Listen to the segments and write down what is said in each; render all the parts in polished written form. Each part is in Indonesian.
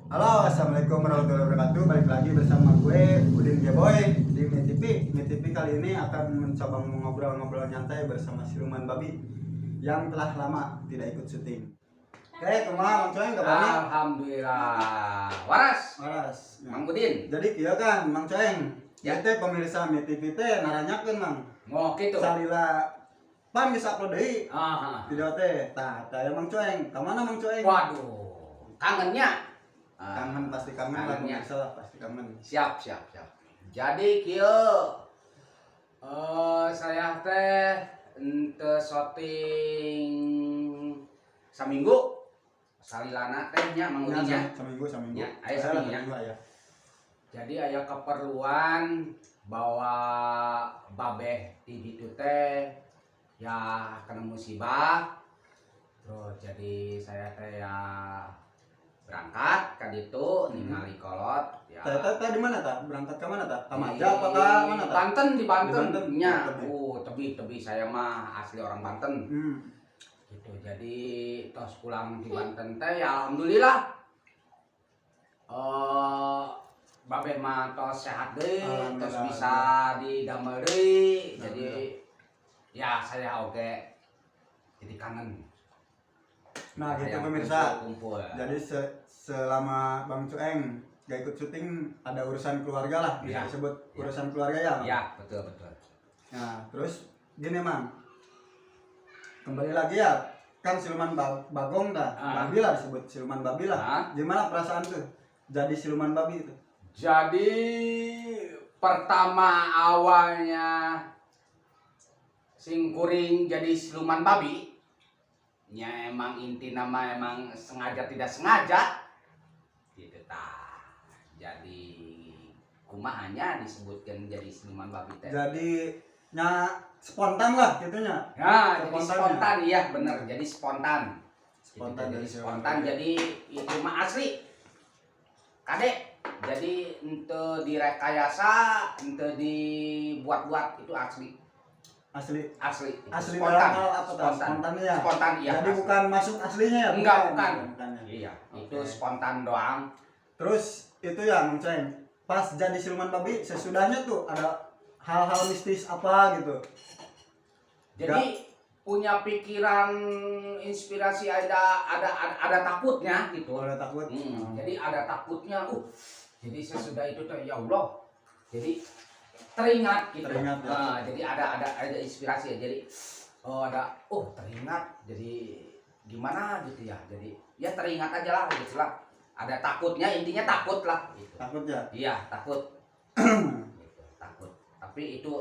Halo, assalamualaikum warahmatullahi wabarakatuh. Balik lagi bersama gue Udin Geboy di MeTV. MeTV kali ini akan mencoba ngobrol-ngobrol nyantai bersama siluman babi yang telah lama tidak ikut syuting. Oke, kumaha Mang Coeng kabarnya? Alhamdulillah. Waras. Waras. Mang Budin. Jadi kieu kan Mang Coeng. Ya. Teh pemirsa MeTV teh naranyakeun Mang. Mau gitu. Salila pan geus upload deui Ah. video teh. Tah, tah Mang Coeng. Ka mana Mang Coeng? Waduh. Kangennya. Kangen pasti kangen lah Kangennya. pemirsa lah pasti kangen. Siap. Jadi kieu saya teh ente syuting saminggu. Salilana teh nya Mang Budin nya. Seminggu. Ya, aya seminggu ya. aya. Jadi aya keperluan bawa babeh di ditu teh ya kena musibah. Terus jadi saya teh ya berangkat ka ditu ningali kolot ya. Teh di mana tah? Berangkat ke mana tah? Ka Maja apa Di ka mana tah? Banten, di Banten. Di Banten? Nya. Oh, Tebih saya mah asli orang Banten. Gitu. Jadi tos pulang di Banten teh ya alhamdulillah. Babeh mah tos sehat deui, tos bisa didamel deui. Jadi ya saya oke jadi kangen. Nah, gitu Kayak pemirsa. kumpul. Jadi selama Bang Cueng gak ikut syuting ada urusan keluarga lah, bisa Ya. disebut urusan keluarga ya, Mang? Ya, betul. Nah, terus gini, Mang. Kembali lagi ya, kan siluman bagong dah, babi lah disebut siluman babi lah. Gimana perasaan tuh jadi siluman babi itu? Jadi pertama awalnya singkuring jadi siluman babi. Ya emang inti nama emang sengaja tidak sengaja. Gitu tah. Jadi kumahanya disebutkan jadi siluman babi teh. Jadi nya spontan lah gitunya. Nah, jadi Spontannya. spontan iya bener. Jadi spontan. Spontan Gitu, jadi dari spontan siluman. jadi itu mah asli. Kadek. Jadi ente direkayasa, ente dibuat-buat itu asli. Asli Asli dalam hal apa tah? Spontannya ya? Spontan iya. Jadi asli. bukan masuk aslinya ya? Enggak, bukan. Bukannya. Iya, itu Oke. spontan doang. Terus itu ya Mang Ceng, pas jadi siluman babi sesudahnya tuh ada hal-hal mistis apa gitu. Jadi punya pikiran inspirasi ada takutnya gitu. Ada takut. Jadi ada takutnya. Jadi sesudah itu tuh ya Allah. Jadi teringat gitu. Teringat, ya. Nah, jadi ada inspirasi ya. Jadi teringat. Jadi gimana gitu ya. Jadi ya teringat aja lah gitu lah. Ada takutnya, intinya takut lah gitu. Takut ya? Iya, takut. Gitu, takut. Tapi itu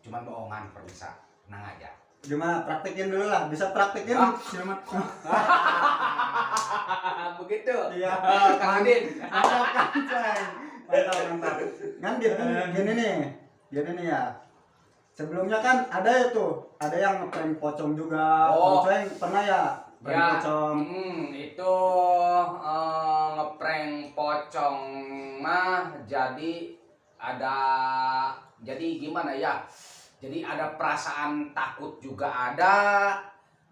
cuma bohongan permisa. Tenang aja. Gimana? Praktekin dulu lah. Bisa praktekin Hah? siluman. Begitu. Iya. Kang Adin. Mantap Kang Ceng. Mantap. Kan gini nih ya. Sebelumnya kan ada itu, ada yang ngeprank pocong juga. Oh. Bang Ceng pernah ya prank Ya, pocong? itu ngeprank pocong mah jadi gimana ya? Jadi ada perasaan takut juga ada,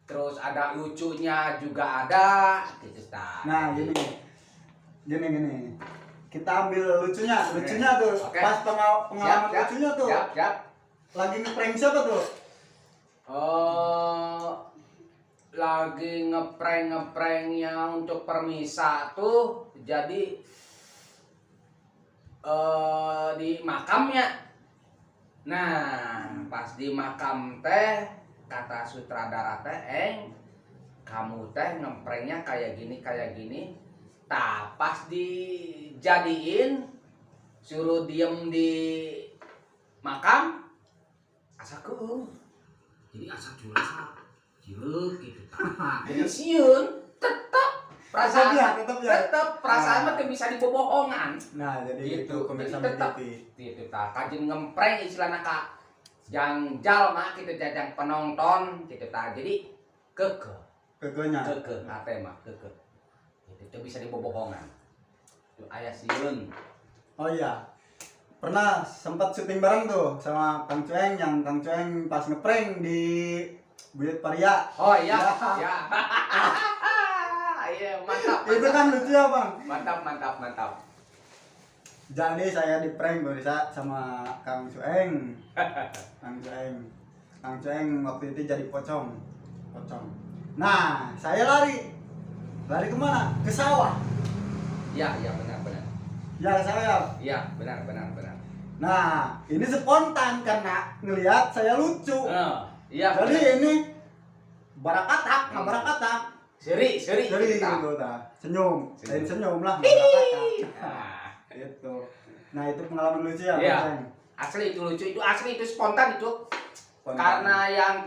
terus ada lucunya juga ada, gitu ta. Nah, gini. Kita ambil lucunya tuh. Oke. Pas pengalaman Siap. lucunya tuh. Siap. Lagi ngeprank siapa tuh? Lagi ngeprank-ngepranknya untuk permisa tuh jadi di makamnya. Nah, pas di makam teh kata sutradara teh, kamu teh ngepranknya kayak gini. Tah pas dijadiin suruh diem di makam asa keung. Jadi asa curasa cileuk gitu tah. Jadi sieun tetep perasaan tetep perasaan mah teu bisa dibobohongan. Nah, jadi Gitu. itu pemirsa Jadi tetep. MeTV. Gitu tah kajin ngempreng istilahna ka jang jalma kitu jang penonton gitu tah. Jadi kekeh ate mah kekeh. Gitu teu bisa dibobohongan. Itu aya sieun. Oh iya. Pernah sempat syuting bareng tuh sama Kang Cueng, yang Kang Cueng pas ngeprank di Buyut Paria. Oh iya, Ya. ya. Iya, mantap. Itu kan lucu ya bang. Mantap. Jadi saya di prank bisa sama Kang Cueng. Kang Cueng waktu itu jadi pocong. Nah, saya lari kemana? Ke sawah. Iya, benar. Ya saya. Iya, benar. Nah, ini spontan karena ngelihat saya lucu. Iya. Jadi ini barakatak, nggak barakatak. Seri. Jadi gitu dah. Senyum lah. Nah. Gitu. Nah, itu pengalaman lucu ya, Iya. Bang. Asli itu lucu, itu asli, itu spontan itu. Spontan. Karena yang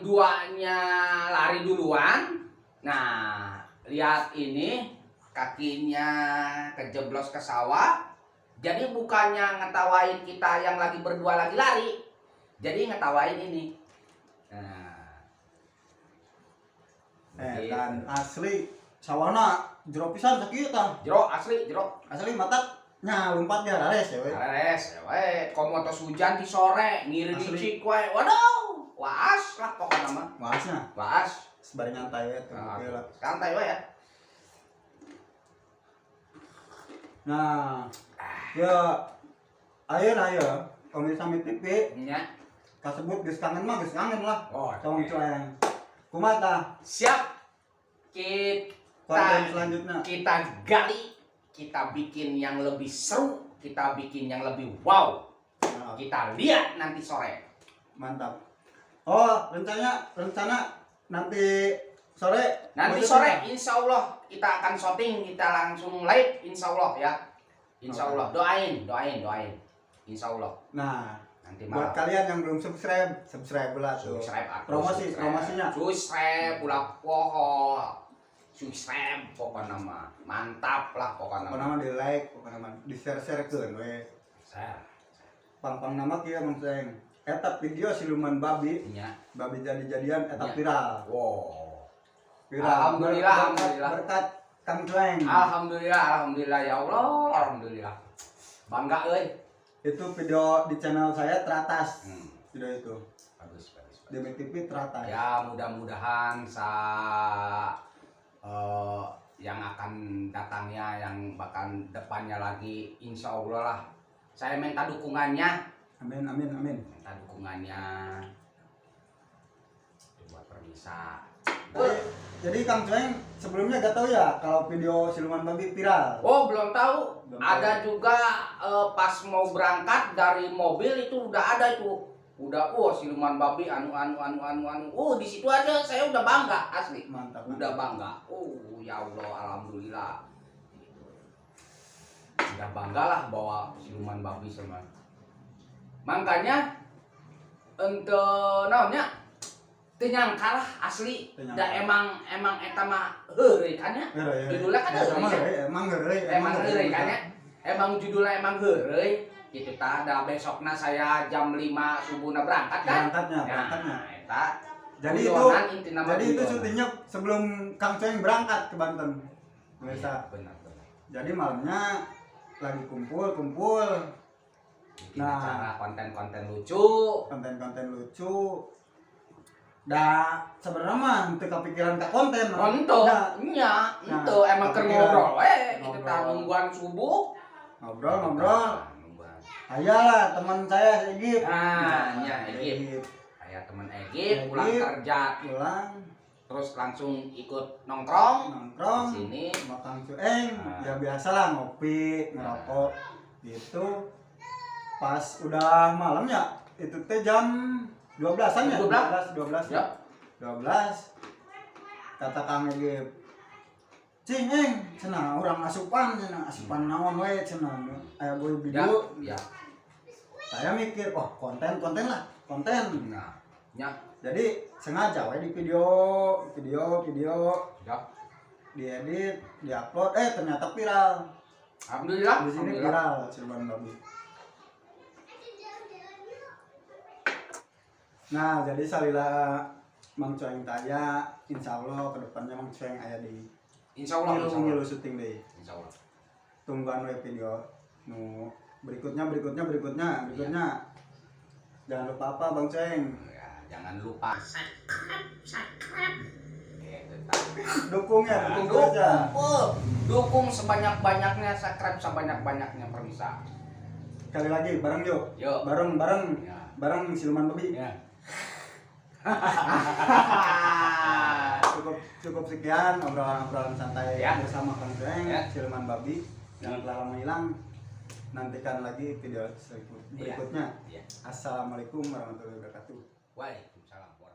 duanya lari duluan. Nah, lihat ini kakinya kejeblos ke sawah. Jadi bukannya ngetawain kita yang lagi berdua lagi lari. Jadi ngetawain ini. Nah, Dan asli sawana jero pisan sakit tah. Jero. Asli matanya lompatnya rares ya we. Komotos hujan di sore, ngiri Asli. dicik wae. Waduh, waas lah pokoknya mah. Maasnya Waas. sebari nyantai we tuh. Nah, Oke lah. santai wae ya. Nah, ya ayeuna pemirsa Mid TV Nya. kasebut geus kangen lah. Oh, Tong Cueng. Kumaha tah siap. konten selanjutnya? Kita gali, kita bikin yang lebih seru, kita bikin yang lebih wow. Nah, Kita lihat nanti sore. mantap. Oh, rencana nanti sore. Nanti mau sore syuting? insya Allah kita akan syuting, kita langsung live insya Allah ya. Insya Allah, doain. Insya Allah. Nah, Nanti buat malam. kalian yang belum subscribe lah tuh. Subscribe aku. Promosinya. Subscribe ulah poho. Subscribe pokoknya mah. Mantap lah pokoknya. Pokoknya di like, pokoknya di share-sharekeun we. Share. Pang nama kieu Mang Ceng. Eta video siluman babi Nya. jadi-jadian eta Iya. viral. Wow. Viral. Alhamdulillah. Berkat Kang Ceng. Alhamdulillah ya Allah. Alhamdulillah. Bangga euy. Itu video di channel saya teratas. Video itu. Bagus. Di Mid TV teratas. Ya mudah-mudahan yang akan datangnya, yang bakal depannya lagi, insya Allah lah. Saya minta dukungannya. Amin. Minta dukungannya. Buat permisa. Jadi Kang Cueng sebelumnya gak tahu ya kalau video siluman babi viral. Oh belum tahu. Belum Ada tahu. juga pas mau berangkat dari mobil itu udah ada itu. Udah siluman babi anu. Di situ aja saya udah bangga asli. Mantap. Udah bangga. Ya Allah, alhamdulillah. Udah bangga lah bawa siluman babi sama. Makanya untuk naonnya teu nyangka lah asli. Teu nyangka. Da emang eta mah heureuy kan ya. Judulnya kan heureuy. Emang heureuy. Emang heureuy kan ya. Emang judulnya emang heureuy. Gitu tah da besokna saya jam 5 subuhna berangkat kan. Berangkatnya. Eta. Jadi itu syutingnya sebelum Kang Cueng berangkat ke Banten. Biasa. Benar. Jadi malamnya lagi kumpul. Bikin Nah. acara konten-konten lucu. Konten lucu. Sebenarnya mah teu kepikiran ka konten. Untuk nya, itu emang keur ngobrol we, kita Ngobrol. nungguan subuh. Ngobrol. Nungguan. Ayalah teman saya Egip. Nah, nya Egip. Kayak temen Egip pulang kerja Pulang terus langsung ikut nongkrong di sini. sama Kang Cueng. Ya biasalah ngopi, ngerokok gitu. Pas udah malamnya itu teh jam 12-an ya? 12. Ya. 12. Kata Kang Egip, "Cing, cenah urang asupan naon we cenah aya gue video." Ya. Saya mikir, konten lah, konten. Nah, nya Jadi sengaja we di video, ya. diedit, diupload, ternyata viral. Alhamdulillah. Di sini viral siluman babi. Nah, jadi salila Mang Cueng tanya, insya Allah kedepannya Mang Cueng aya di Insya Allah. ngilu syuting deh. Insya Allah. Tungguan we video nu berikutnya. Jangan lupa apa Bang Cueng? Ya, jangan lupa subscribe. Gitu, Dukung ya, dukung aja. Dukung sebanyak-banyaknya, subscribe sebanyak-banyaknya permisa. Sekali lagi bareng yuk. Yuk. Bareng Ya. bareng siluman babi. Ya. cukup sekian obrolan santai ya. bersama Kang Ceng, Ya. siluman babi yang telah lama hilang. Nantikan lagi video berikutnya. Ya. Assalamualaikum warahmatullahi wabarakatuh. Waalaikumsalam.